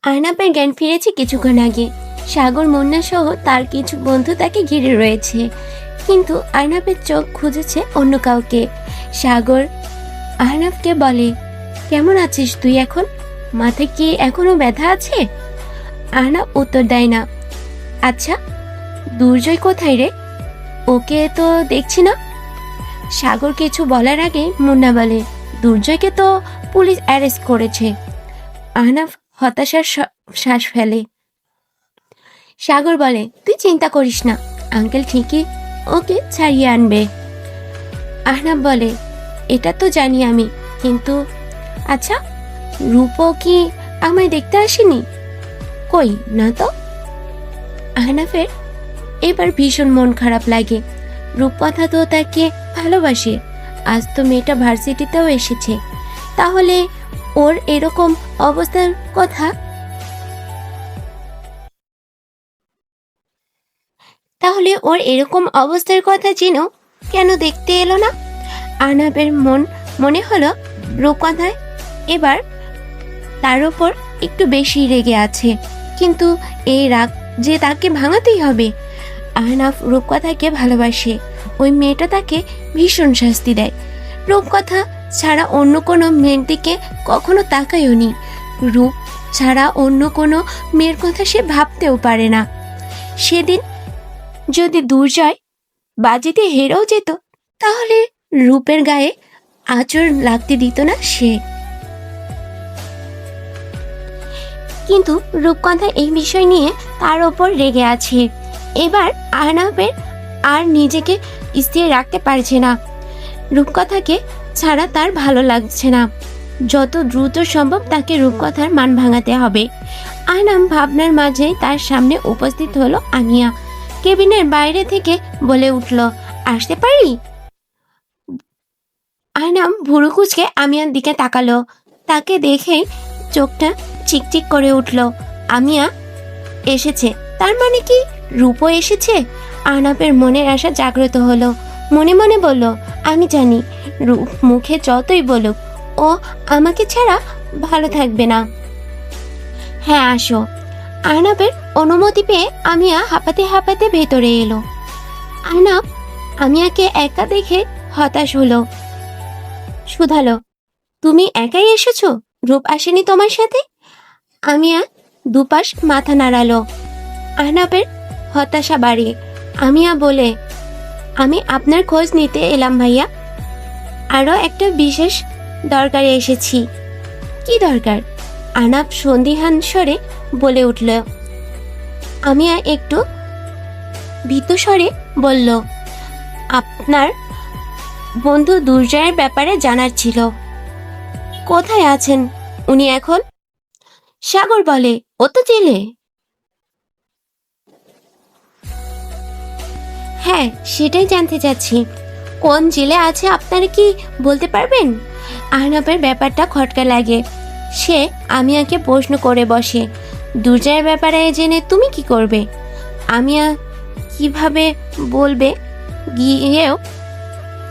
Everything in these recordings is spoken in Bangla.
আর্নাবের জ্ঞান ফিরেছে কিছুক্ষণ আগে। সাগর, মুন্না সহ তার কিছু বন্ধু তাকে ঘিরে রয়েছে, কিন্তু আর্নাবের চোখ খুঁজেছে অন্য কাউকে। সাগর আর্নাবকে বলে, কেমন আছিস তুই এখন? মাথায় কি এখনো ব্যথা আছে? আর্নাব উত্তর দেয় না। আচ্ছা, দুর্জয় কোথায় রে? ওকে তো দেখছি না। সাগর কিছু বলার আগে মুন্না বলে, দুর্জয়কে তো পুলিশ অ্যারেস্ট করেছে। আহনাফ হতাশার শ্বাস ফেলে। সাগর বলে, তুই চিন্তা করিস না, আঙ্কেল ঠিকই ওকে ছাড়িয়ে আনবে। আহনাফ বলে, এটা তো জানি আমি, কিন্তু আচ্ছা, রূপো কি আমায় দেখতে আসেনি? কই না তো। আহনাফের এবার ভীষণ মন খারাপ লাগে। রূপকথা তো তাকে ভালোবাসে, আজ তো মেয়েটা ভার্সিটিতেও এসেছে, তাহলে ওর এরকম অবস্থার কথা জেনেও কেন দেখতে এলো না? আর্নাবের মনে হলো রূপকথায় এবার তার উপর একটু বেশি রেগে আছে, কিন্তু এই রাগ যে তাকে ভাঙাতেই হবে। আহনাফ রূপকথাকে ভালোবাসে, ওই মেয়েটা তাকে ভীষণ শাস্তি দেয়। রূপকথা ছাড়া অন্য কোনো মেয়ের দিকে কখনো তাকায়ও নি। রূপ ছাড়া অন্য কোনো মেয়ের কথা সে ভাবতেও পারে না। সেদিন যদি দুর্জয় বাজিতে হেরেও যেত, তাহলে রূপের গায়ে আঁচড় লাগতে দিত না সে। কিন্তু রূপকথা এই বিষয় নিয়ে তার ওপর রেগে আছে। এবার আহনাফের আর নিজেকে স্থির রাখতে পারছে না। রূপকথাকে ছাড়া তার ভালো লাগছে না। যত দ্রুত সম্ভব তাকে রূপকথার মান ভাঙাতে হবে। আহনাম ভাবনার মাঝেই তার সামনে উপস্থিত হলো আমিয়া। কেবিনের বাইরে থেকে বলে উঠল, আসতে পারি? আহনাম ভুরু কুচকে আমিয়ার দিকে তাকালো। তাকে দেখেই চোখটা চিকচিক করে উঠল। আমিয়া এসেছে, তার মানে কি রূপও এসেছে? আহনাফের মনের আশা জাগ্রত হলো। মনে মনে বলল, আমি জানি রূপ মুখে যতই বলুক ও আমাকে ছাড়া ভালো থাকবে না। হ্যাঁ আসো। আহনাফের অনুমতি পেয়ে আমিয়া হাঁপাতে হাঁপাতে ভেতরে এলো। আহনাফ আমিয়াকে একা দেখে হতাশ হলো। শুধালো, তুমি একাই এসেছো? রূপ আসেনি তোমার সাথে? আমিয়া দুপাশ মাথা নাড়ালো। আহনাফের হতাশা বাড়ে। আমিয়া বলে, আমি আপনার খোঁজ নিতে এলাম ভাইয়া, আরও একটা বিশেষ দরকারে এসেছি। কি দরকার? আহনাফ সন্দিহান স্বরে বলে উঠল। আমিয়া একটু ভীত স্বরে বলল, আপনার বন্ধু দুর্জয়ের ব্যাপারে জানার ছিল। কোথায় আছেন উনি এখন? সাগর বলে, ও তো জেলে। হ্যাঁ, সেটাই জানতে চাচ্ছি, কোন জেলে আছে আপনারা কি বলতে পারবেন? আহনাফের ব্যাপারটা খটকা লাগে। সে আমিয়াকে প্রশ্ন করে বসে, দুর্জয়ের ব্যাপারে জেনে তুমি কি করবে? আমিয়া কিভাবে বলবে, গিয়েও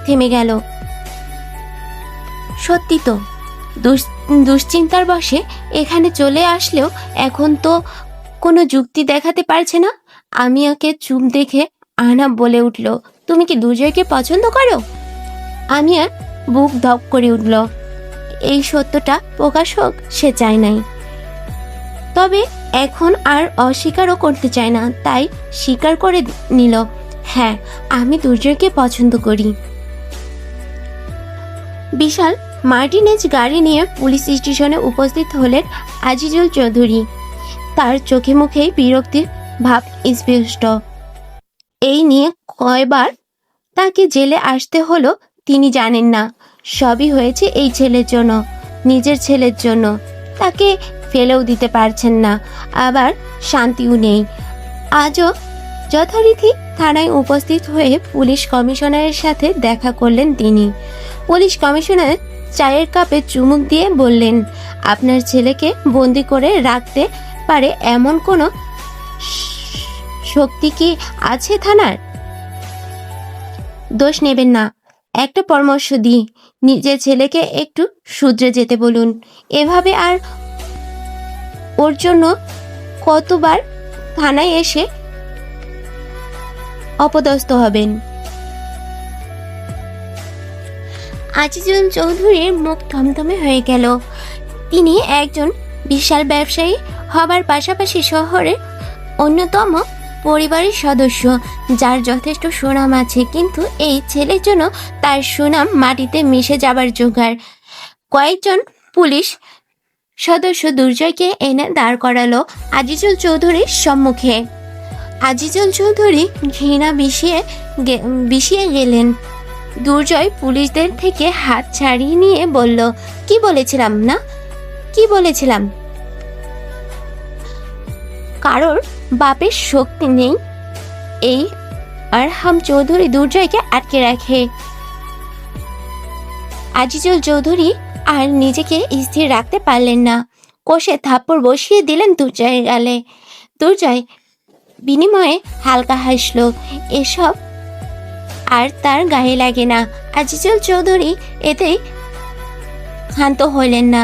থেমে গেল। সত্যি তো, দুশ্চিন্তার বশে এখানে চলে আসলেও এখন তো কোনো যুক্তি দেখাতে পারছে না। আমিয়াকে চুপ দেখে আহনাফ বলে উঠল, তুমি কি দুর্জয়কে পছন্দ করো? আমিয়ার বুক ধপ করে উঠল। এই সত্যটা প্রকাশ হোক সে চায় নাই, তবে এখন আর অস্বীকারও করতে চায় না, তাই স্বীকার করে নিল, হ্যাঁ আমি দুর্জয়কে পছন্দ করি। বিশাল মার্টিনেজ গাড়ি নিয়ে পুলিশ স্টেশনে উপস্থিত হলেন আজিজুল চৌধুরী। তার চোখে মুখেই বিরক্তির ভাব স্পষ্ট। এই নিয়ে কয়বার তাকে জেলে আসতে হলো তিনি জানেন না। সবই হয়েছে এই ছেলের জন্য, নিজের ছেলের জন্য। তাকে ফেলেও দিতে পারছেন না, আবার শান্তিও নেই। আজও যথারীতি থানায় উপস্থিত হয়ে পুলিশ কমিশনারের সাথে দেখা করলেন তিনি। পুলিশ কমিশনার চায়ের কাপে চুমুক দিয়ে বললেন, আপনার ছেলেকে বন্দি করে রাখতে পারে এমন কোনো শক্তি কি আছে থানার? দোষ নেবেন না, একটা পরামর্শ দিই, নিজের ছেলেকে একটু শুধরে যেতে বলুন। এভাবে আর ওর জন্য কতবার থানায় এসে অপদস্থ হবেন। আজিজুল চৌধুরীর মুখ থমথমে হয়ে গেল। তিনি একজন বিশাল ব্যবসায়ী হবার পাশাপাশি শহরের অন্যতম পরিবারের সদস্য, যার যথেষ্ট সুনাম আছে, কিন্তু এই ছেলের জন্য তার সুনাম মাটিতে মিশে যাবার জোগাড়। কয়েকজন পুলিশ সদস্য দুর্জয়কে এনে দাঁড় করালো আজিজুল চৌধুরীর সম্মুখে। আজিজুল চৌধুরী ঘৃণা বিষিয়ে গেলেন। দুর্জয় পুলিশদের থেকে হাত ছাড়িয়ে নিয়ে বলল, কি বলেছিলাম না, কি বলেছিলাম? কারোর বাপের শক্তি নেই। এই আরহাম চৌধুরী দুর্জয়কে আটকে রাখে। আজিজুল চৌধুরী আর নিজেকে স্থির রাখতে পারলেন না, কষে থাপ্পড় বসিয়ে দিলেন দুর্জয়ের গালে। দুর্জয় বিনিময়ে হালকা হাসল। এসব আর তার গায়ে লাগে না। আজিজুল চৌধুরী এতেই ক্ষান্ত হইলেন না,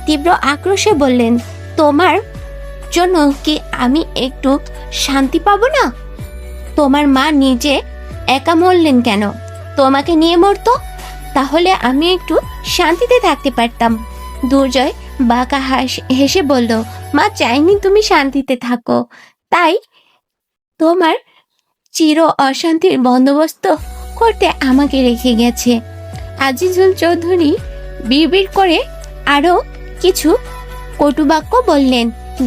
তীব্র আক্রোশে বললেন, তোমার জন্য কি আমি একটু শান্তি পাবো না? তোমার মা নিজে একা মরলেন কেন? তোমাকে নিয়ে মরতো, তাহলে আমি একটু শান্তিতে থাকতে পারতাম। দুর্জয় বাঁকা হেসে বলল, মা চাইনি তুমি শান্তিতে থাকো, তাই তোমার চির অশান্তির বন্দোবস্ত করতে আমাকে রেখে গেছে। আজিজুল চৌধুরী বিড়বিড় করে আরো কিছু কটুবাক্য বললেন।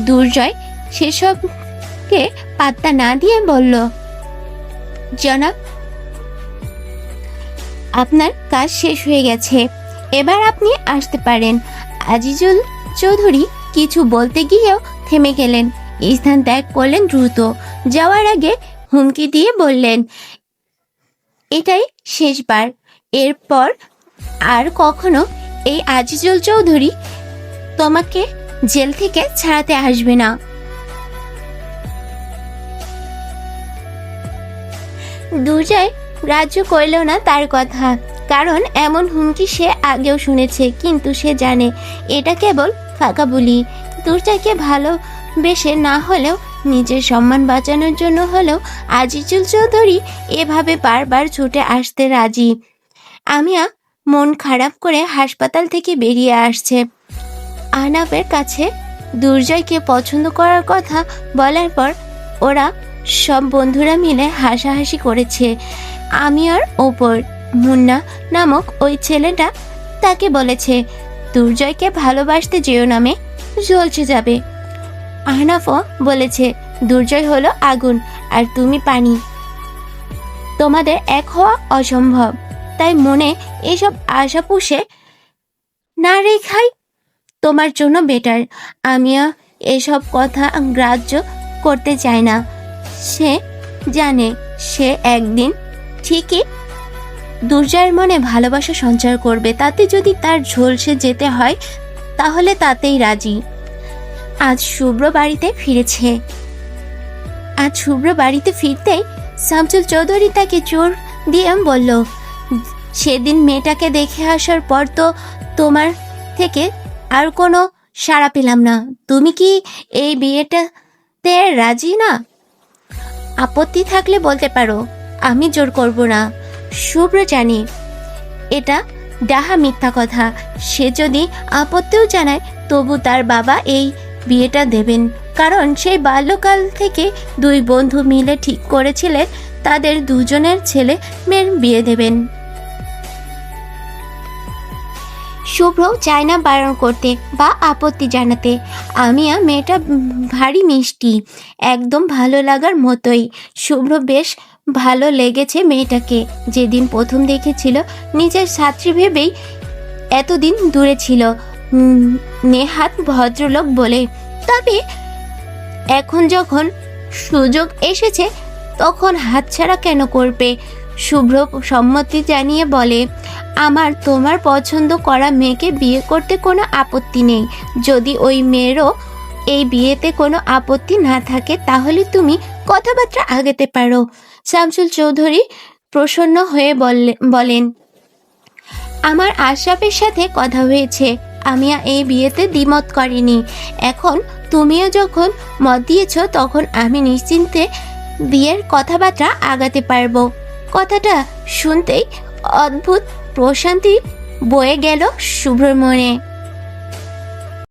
দুর্জয় সেসবকে পাত্তা না দিয়ে বলল, জনাব, আপনার কাজ শেষ হয়ে গেছে, এবার আপনি আসতে পারেন। আজিজুল চৌধুরী কিছু বলতে গিয়েও থেমে গেলেন, স্থান ত্যাগ করলেন দ্রুত। যাওয়ার আগে হুমকি দিয়ে বললেন, এটাই শেষবার, এরপর আর কখনো এই আজিজুল চৌধুরী তোমাকে জেল থেকে ছাড়াতে আসবে না। দুর্জয় গ্রাহ্য করল না তার কথা, কারণ এমন হুমকি সে আগেও শুনেছে, কিন্তু সে জানে এটা কেবল ফাঁকা বুলি। দুর্জয়কে ভালোবেসে না হলেও নিজের সম্মান বাঁচানোর জন্য হলেও আজিজুল চৌধুরী এভাবে বারবার ছুটে আসতে রাজি। আমিয়া মন খারাপ করে হাসপাতাল থেকে বেরিয়ে আসছে। আহনাফের কাছে দুর্জয়কে পছন্দ করার কথা বলার পর ওরা সব বন্ধুরা মিলে হাসাহাসি করেছে। আমিয়ার ওপর মুন্না নামক ওই ছেলেটা তাকে বলেছে, দুর্জয়কে ভালোবাসতে যেও নামে, জ্বলছে যাবে। আহনাফও বলেছে, দুর্জয় হলো আগুন আর তুমি পানি, তোমাদের এক হওয়া অসম্ভব। তাই মনে এসব আশা পুষে না রেখাই তোমার জন্য বেটার। আমিয়া এসব কথা গ্রাহ্য করতে চায় না। সে জানে সে একদিন ঠিকই দুর্জয়ের মনে ভালোবাসা সঞ্চার করবে, তাতে যদি তার ঝলসে যেতে হয় তাহলে তাতেই রাজি। আজ শুভ্র বাড়িতে ফিরতেই শামসুল চৌধুরী তাকে জোর দিয়ে বলল, সেদিন মেয়েটাকে দেখে আসার পর তো তোমার থেকে আর কোনো সাড়া পেলাম না। তুমি কি এই বিয়েটাতে রাজি না? আপত্তি থাকলে বলতে পারো, আমি জোর করব না। শুভ্র জানি এটা ডাহা মিথ্যা কথা। সে যদি আপত্তিও জানায় তবু তার বাবা এই বিয়েটা দেবেন, কারণ সেই বাল্যকাল থেকে দুই বন্ধু মিলে ঠিক করেছিলেন তাদের দুজনের ছেলে মেয়ের বিয়ে দেবেন। শুভ্র চায় না বারণ করতে বা আপত্তি জানাতে। আমিয়া মেয়েটা ভারী মিষ্টি, একদম ভালো লাগার মতোই। শুভ্র বেশ ভালো লেগেছে মেয়েটাকে। যেদিন প্রথম দেখেছিল নিজের ছাত্রী ভেবেই এতদিন দূরে ছিল, নেহাত ভদ্রলোক বলে। তবে এখন যখন সুযোগ এসেছে তখন হাতছাড়া কেন করবে? শুভ্র সম্মতি জানিয়ে বলে, আমার তোমার পছন্দ করা মেয়েকে বিয়ে করতে কোনো আপত্তি নেই। যদি ওই মেয়েরও এই বিয়েতে কোনো আপত্তি না থাকে তাহলে তুমি কথাবার্তা আগাতে পারো। শামসুল চৌধুরী প্রসন্ন হয়ে বলেন, আমার আশরাফের সাথে কথা হয়েছে, আমিয়া এই বিয়েতে দ্বিমত করেনি। এখন তুমিও যখন মত দিয়েছ তখন আমি নিশ্চিন্তে বিয়ের কথাবার্তা আগাতে পারবো। কথাটা শুনতেই অদ্ভুত প্রশান্তি বয়ে গেল শুভ্রর মনে।